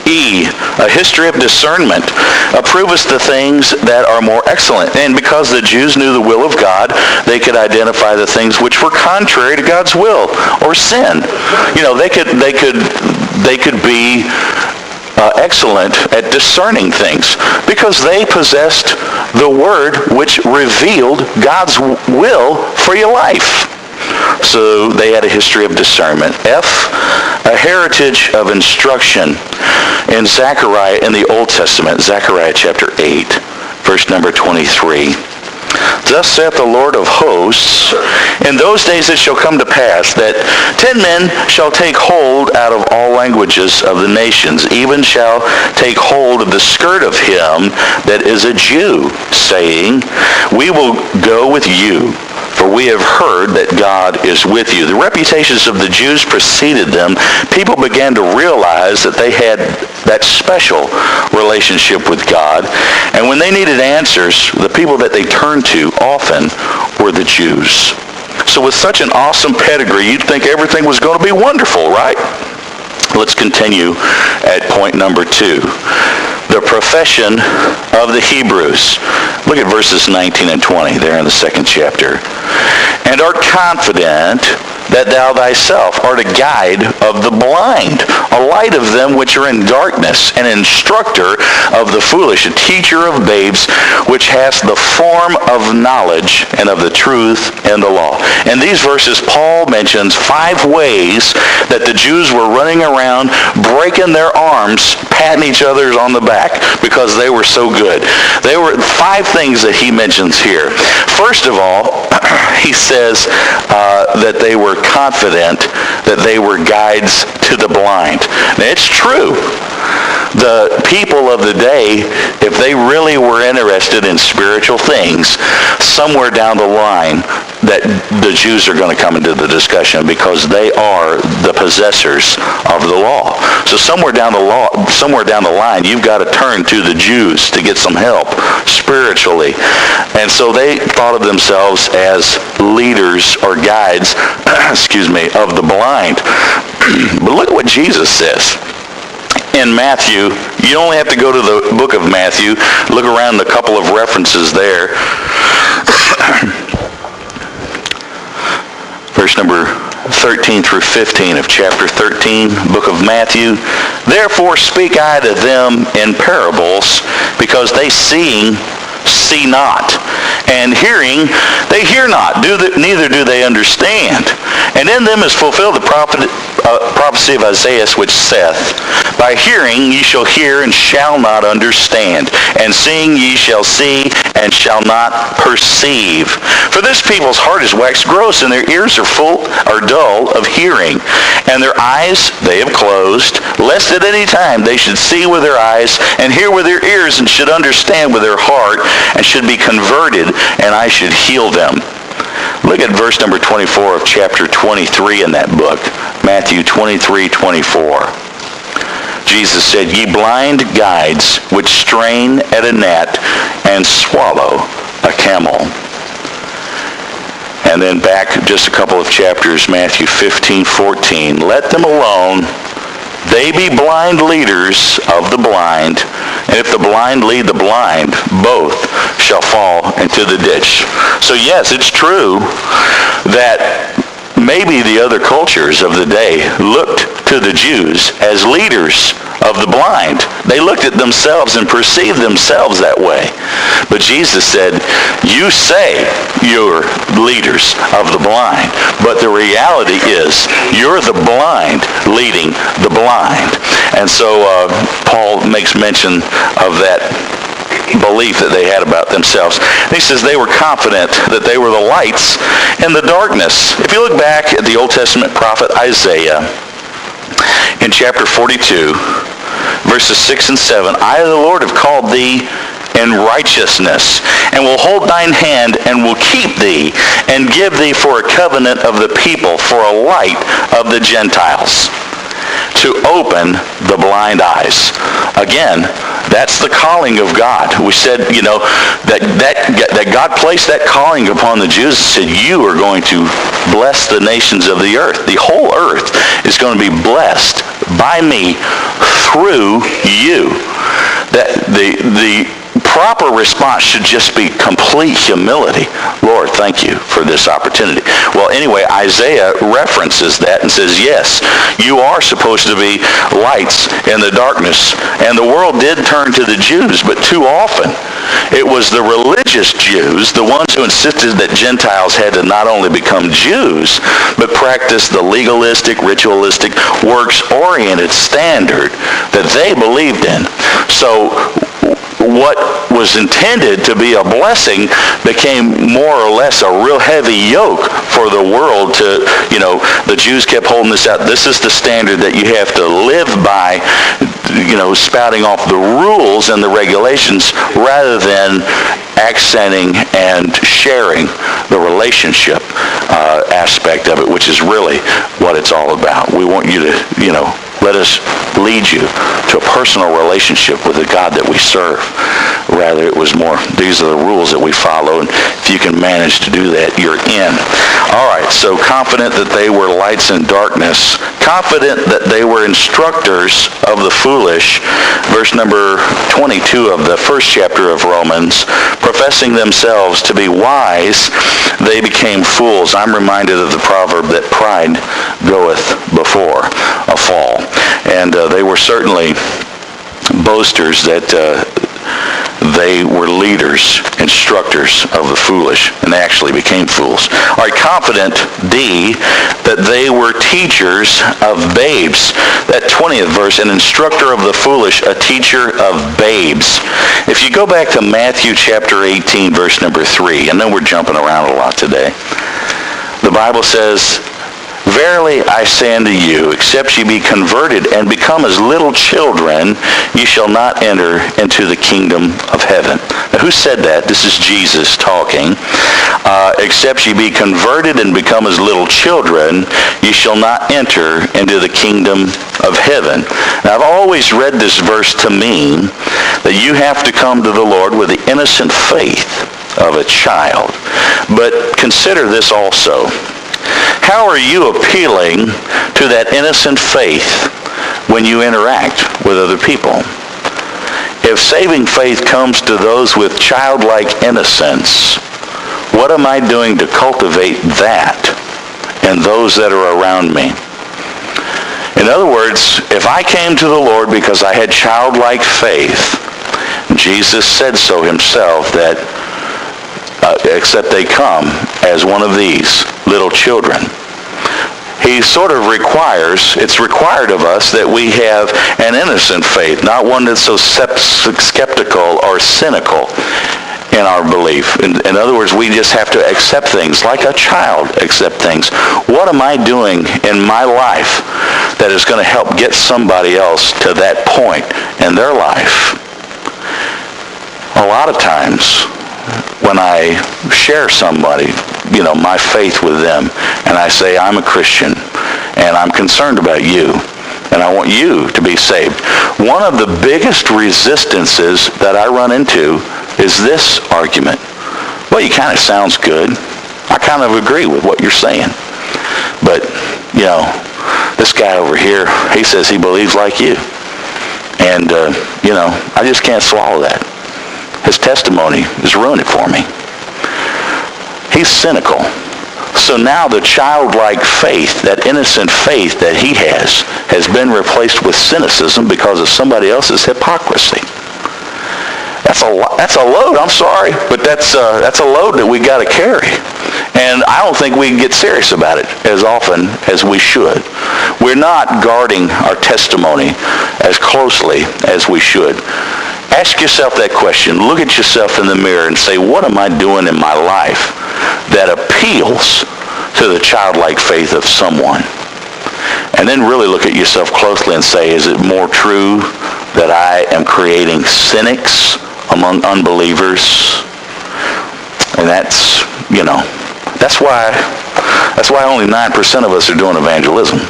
E, a history of discernment. Approvest the things that are more excellent. And because the Jews knew the will of God, they could identify the things which were contrary to God's will or sin. They could be excellent at discerning things because they possessed the word which revealed God's will for your life. So they had a history of discernment. F, a heritage of instruction. In Zechariah in the Old Testament, Zechariah chapter 8, verse number 23. Thus saith the Lord of hosts, in those days it shall come to pass that 10 men shall take hold out of all languages of the nations, even shall take hold of the skirt of him that is a Jew, saying, we will go with you, for we have heard that God is with you. The reputations of the Jews preceded them. People began to realize that they had that special relationship with God. And when they needed answers, the people that they turned to often were the Jews. So with such an awesome pedigree, you'd think everything was going to be wonderful, right? Let's continue at point number 2. The profession of the Hebrews. Look at verses 19 and 20 there in the 2nd chapter. And art confident that thou thyself art a guide of the blind, a light of them which are in darkness, an instructor of the foolish, a teacher of babes, which hast the form of knowledge and of the truth and the law. In these verses, Paul mentions 5 ways that the Jews were running around, breaking their arms, patting each other on the back because they were so good. There were 5 things that he mentions here. First of all, he says that they were confident that they were guides to the blind. Now, it's true. The people of the day, if they really were interested in spiritual things, somewhere down the line that the Jews are going to come into the discussion because they are the possessors of the law. So somewhere down the line, you've got to turn to the Jews to get some help spiritually. And so they thought of themselves as leaders or guides, of the blind. But look at what Jesus says. In Matthew, you only have to go to the book of Matthew, look around a couple of references there. Verse number 13 through 15 of chapter 13, book of Matthew. Therefore speak I to them in parables, because they see not, and hearing, they hear not, neither do they understand. And in them is fulfilled the prophecy of Isaiah, which saith, by hearing ye shall hear and shall not understand, and seeing ye shall see and shall not perceive. For this people's heart is waxed gross, and their ears are dull of hearing, and their eyes they have closed, lest at any time they should see with their eyes, and hear with their ears, and should understand with their heart, and should be converted, and I should heal them. Look at verse number 24 of chapter 23 in that book. Matthew 23:24. Jesus said, ye blind guides, which strain at a gnat and swallow a camel. And then back just a couple of chapters, Matthew 15:14. Let them alone. They be blind leaders of the blind, and if the blind lead the blind, both shall fall into the ditch. So yes, it's true that maybe the other cultures of the day looked to the Jews as leaders of the blind. They looked at themselves and perceived themselves that way. But Jesus said, you say you're leaders of the blind, but the reality is you're the blind leading the blind. And so Paul makes mention of that belief that they had about themselves. And he says they were confident that they were the lights in the darkness. If you look back at the Old Testament prophet Isaiah in chapter 42, verses 6 and 7, I, the Lord, have called thee in righteousness, and will hold thine hand, and will keep thee, and give thee for a covenant of the people, for a light of the Gentiles, to open the blind eyes. Again, that's the calling of God. We said, that God placed that calling upon the Jews and said, you are going to bless the nations of the earth. The whole earth is going to be blessed by me through the proper response should just be complete humility. Lord, thank you for this opportunity. Well, anyway, Isaiah references that and says, yes, you are supposed to be lights in the darkness. And the world did turn to the Jews, but too often it was the religious Jews, the ones who insisted that Gentiles had to not only become Jews, but practice the legalistic, ritualistic, works-oriented standard that they believed in. So what was intended to be a blessing became more or less a real heavy yoke for the world to, the Jews kept holding this out. This is the standard that you have to live by, spouting off the rules and the regulations rather than accenting and sharing the relationship aspect of it, which is really what it's all about. We want you to, let us lead you to a personal relationship with the God that we serve. Rather, it was more, these are the rules that we follow, and if you can manage to do that, you're in. All right, so confident that they were lights in darkness, confident that they were instructors of the foolish, verse number 22 of the first chapter of Romans, professing themselves to be wise, they became fools. I'm reminded of the proverb that pride goeth before a fall. And they were certainly boasters that they were leaders, instructors of the foolish, and they actually became fools. All right, confident, D, that they were teachers of babes. That 20th verse, an instructor of the foolish, a teacher of babes. If you go back to Matthew chapter 18, verse number 3, I know we're jumping around a lot today. The Bible says, verily I say unto you, except ye be converted and become as little children, ye shall not enter into the kingdom of heaven. Now, who said that? This is Jesus talking. Except ye be converted and become as little children, ye shall not enter into the kingdom of heaven. Now, I've always read this verse to mean that you have to come to the Lord with the innocent faith of a child. But consider this also. How are you appealing to that innocent faith when you interact with other people? If saving faith comes to those with childlike innocence, what am I doing to cultivate that in those that are around me? In other words, if I came to the Lord because I had childlike faith, Jesus said so himself that except they come as one of these little children. He sort of it's required of us that we have an innocent faith, not one that's so skeptical or cynical in our belief. In other words, we just have to accept things like a child accept things. What am I doing in my life that is going to help get somebody else to that point in their life? A lot of times, when I share somebody, my faith with them, and I say, I'm a Christian, and I'm concerned about you, and I want you to be saved. One of the biggest resistances that I run into is this argument. Well, you kind of sounds good. I kind of agree with what you're saying. But, this guy over here, he says he believes like you. And, I just can't swallow that. His testimony is ruining it for me. He's cynical. So now the childlike faith, that innocent faith that he has been replaced with cynicism because of somebody else's hypocrisy. That's a load, I'm sorry, but that's a load that we got to carry. And I don't think we can get serious about it as often as we should. We're not guarding our testimony as closely as we should. Ask yourself that question. Look at yourself in the mirror and say, what am I doing in my life that appeals to the childlike faith of someone? And then really look at yourself closely and say, is it more true that I am creating cynics among unbelievers? And that's why only 9% of us are doing evangelism.